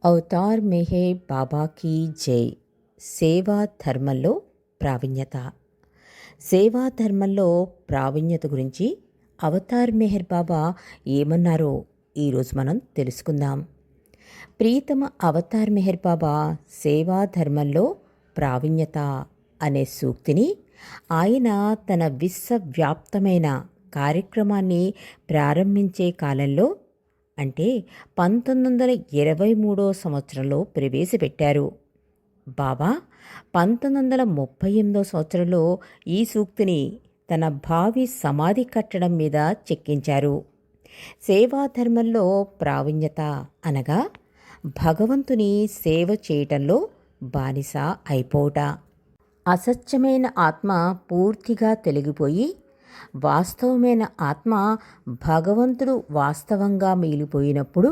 Avatar Meher బాబాకి జై. సేవా ధర్మంలో ప్రావీణ్యత. సేవా ధర్మంలో ప్రావీణ్యత గురించి అవతార్ మెహర్ బాబా ఏమన్నారో ఈరోజు మనం తెలుసుకుందాం. ప్రియతమ అవతార్ మెహర్ బాబా సేవా ధర్మంలో ప్రావీణ్యత అనే సూక్తిని ఆయన తన విశ్వవ్యాప్తమైన కార్యక్రమాన్ని ప్రారంభించే కాలంలో అంటే 1923 సంవత్సరంలో ప్రవేశపెట్టారు. బాబా 1938 సంవత్సరంలో ఈ సూక్తిని తన భావి సమాధి కట్టడం మీద చెక్కించారు. సేవాధర్మంలో ప్రావీణ్యత అనగా భగవంతుని సేవ చేయటంలో బానిస అయిపోవుట. అసత్యమైన ఆత్మ పూర్తిగా తొలగిపోయి వాస్తవమైన ఆత్మ భగవంతుడు వాస్తవంగా మిగిలిపోయినప్పుడు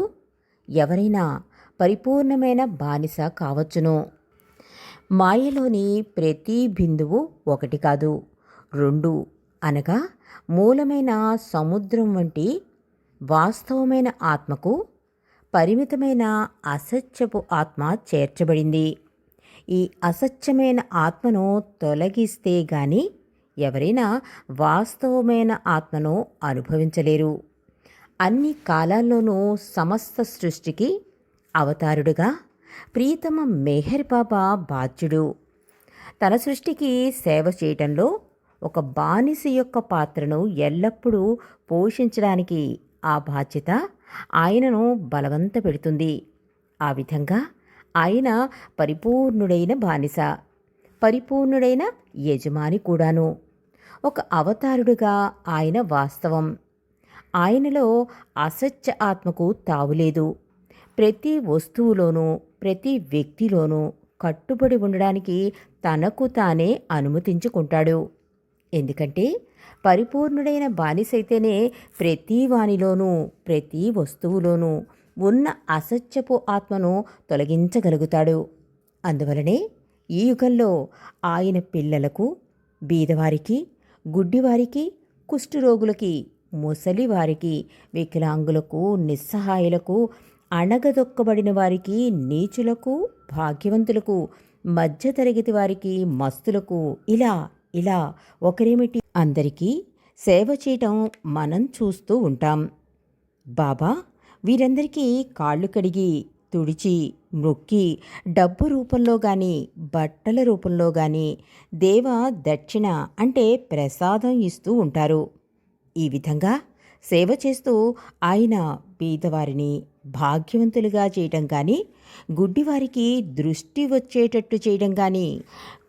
ఎవరైనా పరిపూర్ణమైన బానిస కావచ్చును. మాయలోని ప్రతి బిందువు ఒకటి కాదు, రెండు అనగా మూలమైన సముద్రం వంటి వాస్తవమైన ఆత్మకు పరిమితమైన అసత్యపు ఆత్మ చేర్చబడింది. ఈ అసత్యమైన ఆత్మను తొలగిస్తే గాని ఎవరైనా వాస్తవమైన ఆత్మను అనుభవించలేరు. అన్ని కాలాల్లోనూ సమస్త సృష్టికి అవతారుడుగా ప్రియతమ మెహర్ బాబా బాధ్యుడు. తన సృష్టికి సేవ చేయటంలో ఒక బానిస యొక్క పాత్రను ఎల్లప్పుడూ పోషించడానికి ఆ బాధ్యత ఆయనను బలవంత పెడుతుంది. ఆ విధంగా ఆయన పరిపూర్ణుడైన బానిస, పరిపూర్ణుడైన యజమాని కూడాను. ఒక అవతారుడుగా ఆయన వాస్తవం. ఆయనలో అసత్య ఆత్మకు తావులేదు. ప్రతి వస్తువులోనూ ప్రతి వ్యక్తిలోనూ కట్టుబడి ఉండడానికి తనకు తానే అనుమతించుకుంటాడు. ఎందుకంటే పరిపూర్ణుడైన బానిసైతేనే ప్రతి వానిలోనూ ప్రతి వస్తువులోనూ ఉన్న అసత్యపు ఆత్మను తొలగించగలుగుతాడు. అందువలనే ఈ యుగంలో ఆయన పిల్లలకు, బీదవారికి, గుడ్డివారికి, కుష్ఠరోగులకి, ముసలివారికి, వికలాంగులకు, నిస్సహాయులకు, అణగదొక్కబడిన వారికి, నీచులకు, భాగ్యవంతులకు, మధ్యతరగతి వారికి, మస్తులకు, ఇలా ఇలా ఒకరేమిటి అందరికీ సేవ చేయటం మనం చూస్తూ ఉంటాం. బాబా వీరందరికీ కాళ్ళు కడిగి, తుడిచి, మొక్కి, డబ్బు రూపంలో కానీ బట్టల రూపంలో కానీ దేవ దక్షిణ అంటే ప్రసాదం ఇస్తూ ఉంటారు. ఈ విధంగా సేవ చేస్తూ ఆయన బీదవారిని భాగ్యవంతులుగా చేయటం కానీ, గుడ్డివారికి దృష్టి వచ్చేటట్టు చేయడం కానీ,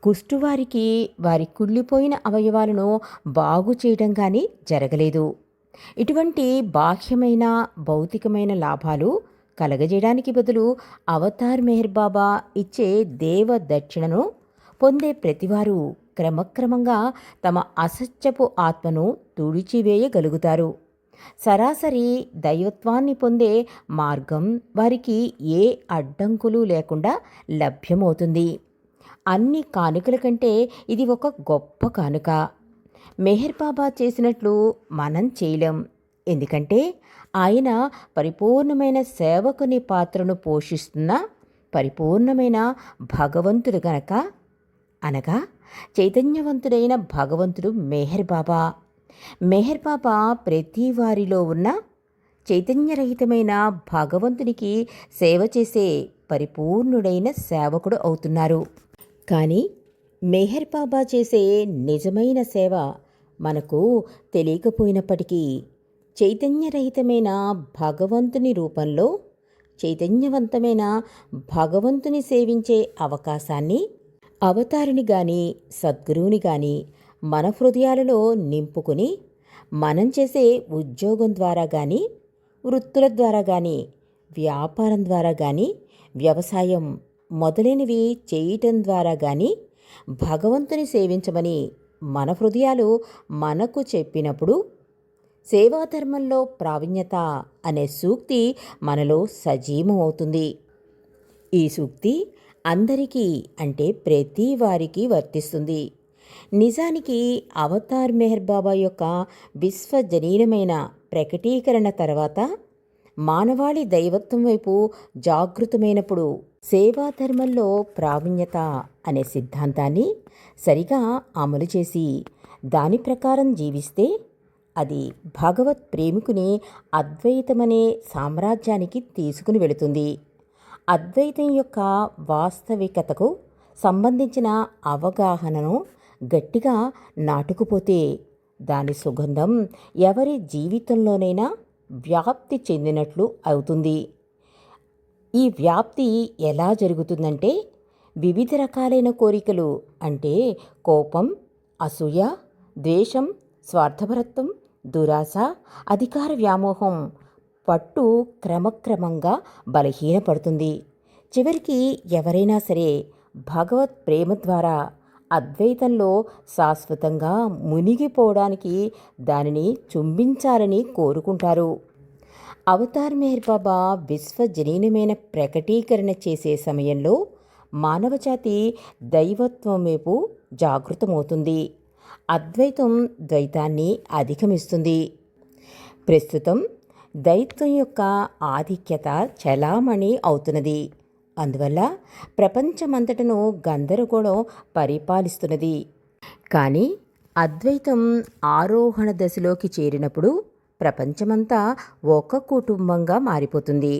కుష్ఠువారికి వారి కుళ్ళిపోయిన అవయవాలను బాగు చేయడం కానీ జరగలేదు. ఇటువంటి బాహ్యమైన భౌతికమైన లాభాలు కలగజేయడానికి బదులు అవతార్ మెహర్ బాబా ఇచ్చే దేవ దక్షిణను పొందే ప్రతివారు క్రమక్రమంగా తమ అసత్యపు ఆత్మను తుడిచివేయగలుగుతారు. సరాసరి దైవత్వాన్ని పొందే మార్గం వారికి ఏ అడ్డంకులు లేకుండా లభ్యమవుతుంది. అన్ని కానుకల కంటే ఇది ఒక గొప్ప కానుక. మెహర్ బాబా చేసినట్లు మనం చేయలేం. ఎందుకంటే ఆయన పరిపూర్ణమైన సేవకుని పాత్రను పోషిస్తున్న పరిపూర్ణమైన భగవంతుడు గనక. అనగా చైతన్యవంతుడైన భగవంతుడు మెహర్ బాబా. మెహర్ బాబా ప్రతి వారిలో ఉన్న చైతన్యరహితమైన భగవంతునికి సేవ చేసే పరిపూర్ణుడైన సేవకుడు అవుతున్నారు. కానీ మెహర్ బాబా చేసే నిజమైన సేవ మనకు తెలియకపోయినప్పటికీ చైతన్యరహితమైన భగవంతుని రూపంలో చైతన్యవంతమైన భగవంతుని సేవించే అవకాశాన్ని అవతారుని గాని సద్గురువుని గాని మన హృదయాలలో నింపుకుని మనం చేసే ఉద్యోగం ద్వారా కానీ, వృత్తుల ద్వారా కానీ, వ్యాపారం ద్వారా కానీ, వ్యవసాయం మొదలైనవి చేయటం ద్వారా కానీ భగవంతుని సేవించమని మన హృదయాలు మనకు చెప్పినప్పుడు సేవాధర్మంలో ప్రావీణ్యత అనే సూక్తి మనలో సజీవం అవుతుంది. ఈ సూక్తి అందరికీ అంటే ప్రతి వారికి వర్తిస్తుంది. నిజానికి అవతార్ మెహర్ బాబా యొక్క విశ్వజనీనమైన ప్రకటీకరణ తర్వాత మానవాళి దైవత్వం వైపు జాగృతమైనప్పుడు సేవాధర్మంలో ప్రావీణ్యత అనే సిద్ధాంతాన్ని సరిగా అమలు చేసి దాని ప్రకారం జీవిస్తే అది భగవత్ ప్రేమికుని అద్వైతమనే సామ్రాజ్యానికి తీసుకుని వెళుతుంది. అద్వైతం యొక్క వాస్తవికతకు సంబంధించిన అవగాహనను గట్టిగా నాటుకుపోతే దాని సుగంధం ఎవరి జీవితంలోనైనా వ్యాప్తి చెందినట్లు అవుతుంది. ఈ వ్యాప్తి ఎలా జరుగుతుందంటే వివిధ రకాలైన కోరికలు అంటే కోపం, అసూయ, ద్వేషం, స్వార్థపరత్వం, దురాశ, అధికార వ్యామోహం పట్టు క్రమక్రమంగా బలహీనపడుతుంది. చివరికి ఎవరైనా సరే భగవత్ ప్రేమ ద్వారా అద్వైతంలో శాశ్వతంగా మునిగిపోవడానికి దానిని చుంబించాలని కోరుకుంటారు. అవతార్ మెహర్ బాబా విశ్వజనీనమైన ప్రకటీకరణ చేసే సమయంలో మానవజాతి దైవత్వం వైపు జాగృతమవుతుంది. అద్వైతం ద్వైతాన్ని అధిగమిస్తుంది. ప్రస్తుతం దైత్యం యొక్క ఆధిక్యత చలామణి అవుతున్నది. అందువల్ల ప్రపంచమంతటను గందరగోళం పరిపాలిస్తున్నది. కానీ అద్వైతం ఆరోహణ దశలోకి చేరినప్పుడు ప్రపంచమంతా ఒక కుటుంబంగా మారిపోతుంది.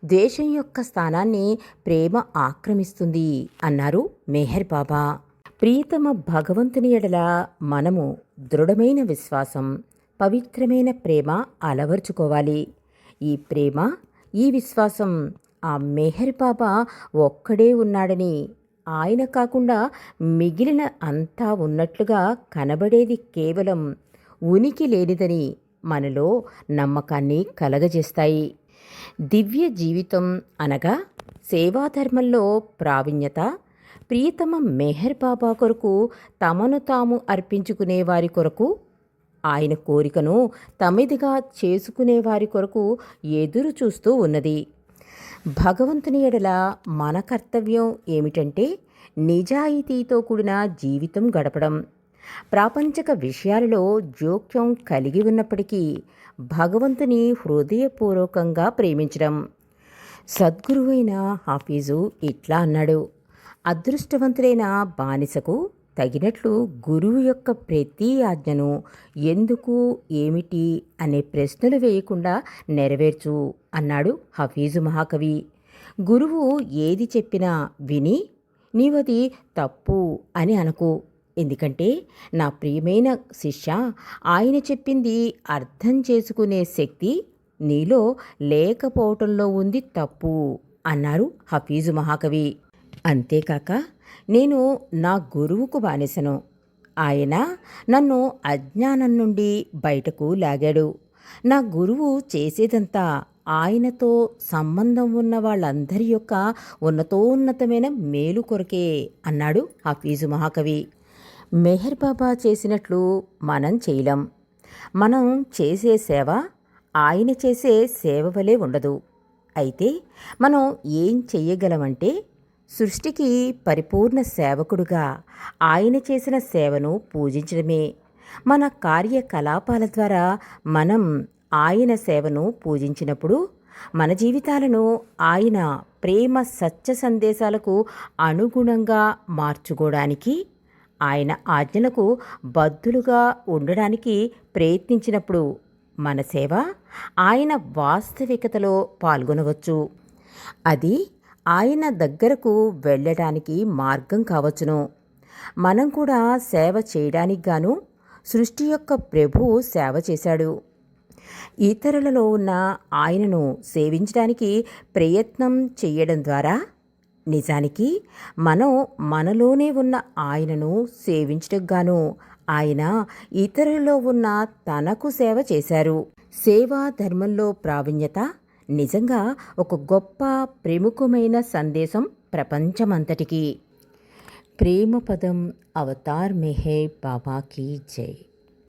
ద్వేషం యొక్క స్థానాన్ని ప్రేమ ఆక్రమిస్తుంది అన్నారు మెహర్ బాబా. ప్రియతమ భగవంతుని ఎడల మనము దృఢమైన విశ్వాసం, పవిత్రమైన ప్రేమ అలవర్చుకోవాలి. ఈ ప్రేమ, ఈ విశ్వాసం ఆ మెహర్ బాబా ఒక్కడే ఉన్నాడని, ఆయన కాకుండా మిగిలిన అంతా ఉన్నట్లుగా కనబడేది కేవలం ఉనికి లేనిదని మనలో నమ్మకాన్ని కలగజేస్తాయి. దివ్య జీవితం అనగా సేవాధర్మంలో ప్రావీణ్యత, ప్రియతమ మెహర్ బాబా కొరకు తమను తాము అర్పించుకునే వారి కొరకు, ఆయన కోరికను తమిదిగా చేసుకునే వారి కొరకు ఎదురు చూస్తూ ఉన్నది. భగవంతుని ఎడల మన కర్తవ్యం ఏమిటంటే నిజాయితీతో కూడిన జీవితం గడపడం. ప్రాపంచిక విషయాలలో జోక్యం కలిగి ఉన్నప్పటికీ భగవంతుని హృదయపూర్వకంగా ప్రేమించడం. సద్గురువైన హాఫీజు ఇట్లా అన్నాడు: అదృష్టవంతులైన బానిసకు తగినట్లు గురువు యొక్క ప్రతి ఆజ్ఞను ఎందుకు, ఏమిటి అనే ప్రశ్నలు వేయకుండా నెరవేర్చు అన్నాడు హఫీజు మహాకవి. గురువు ఏది చెప్పినా విని నీవది తప్పు అని అనకు. ఎందుకంటే నా ప్రియమైన శిష్య, ఆయన చెప్పింది అర్థం చేసుకునే శక్తి నీలో లేకపోవటంలో ఉంది తప్పు అన్నారు హఫీజు మహాకవి. అంతేకాక నేను నా గురువుకు బానిసను. ఆయన నన్ను అజ్ఞానం నుండి బయటకు లాగాడు. నా గురువు చేసేదంతా ఆయనతో సంబంధం ఉన్న వాళ్ళందరి యొక్క ఉన్నతోన్నతమైన మేలు కొరకే అన్నాడు హఫీజు మహాకవి. మెహర్ బాబా చేసినట్లు మనం చేయలేం. మనం చేసే సేవ ఆయన చేసే సేవ వలె ఉండదు. అయితే మనం ఏం చెయ్యగలమంటే సృష్టికి పరిపూర్ణ సేవకుడుగా ఆయన చేసిన సేవను పూజించడమే. మన కార్యకలాపాల ద్వారా మనం ఆయన సేవను పూజించినప్పుడు మన జీవితాలను ఆయన ప్రేమ సత్య సందేశాలకు అనుగుణంగా మార్చుకోవడానికి, ఆయన ఆజ్ఞలకు బద్ధులుగా ఉండడానికి ప్రయత్నించినప్పుడు మన సేవ ఆయన వాస్తవికతలో పాల్గొనవచ్చు. అది ఆయన దగ్గరకు వెళ్ళడానికి మార్గం కావచ్చును. మనం కూడా సేవ చేయడానికి గాను సృష్టి యొక్క ప్రభువు సేవ చేశాడు. ఇతరులలో ఉన్న ఆయనను సేవించడానికి ప్రయత్నం చేయడం ద్వారా నిజానికి మనం మనలోనే ఉన్న ఆయనను సేవించటకు గాను ఆయన ఇతరులలో ఉన్న తనకు సేవ చేశారు. సేవా ధర్మంలో ప్రావీణ్యత నిజంగా ఒక గొప్ప ప్రముఖమైన సందేశం ప్రపంచమంతటికి. ప్రేమ పదం అవతార్ మెహర్ బాబాకి జై.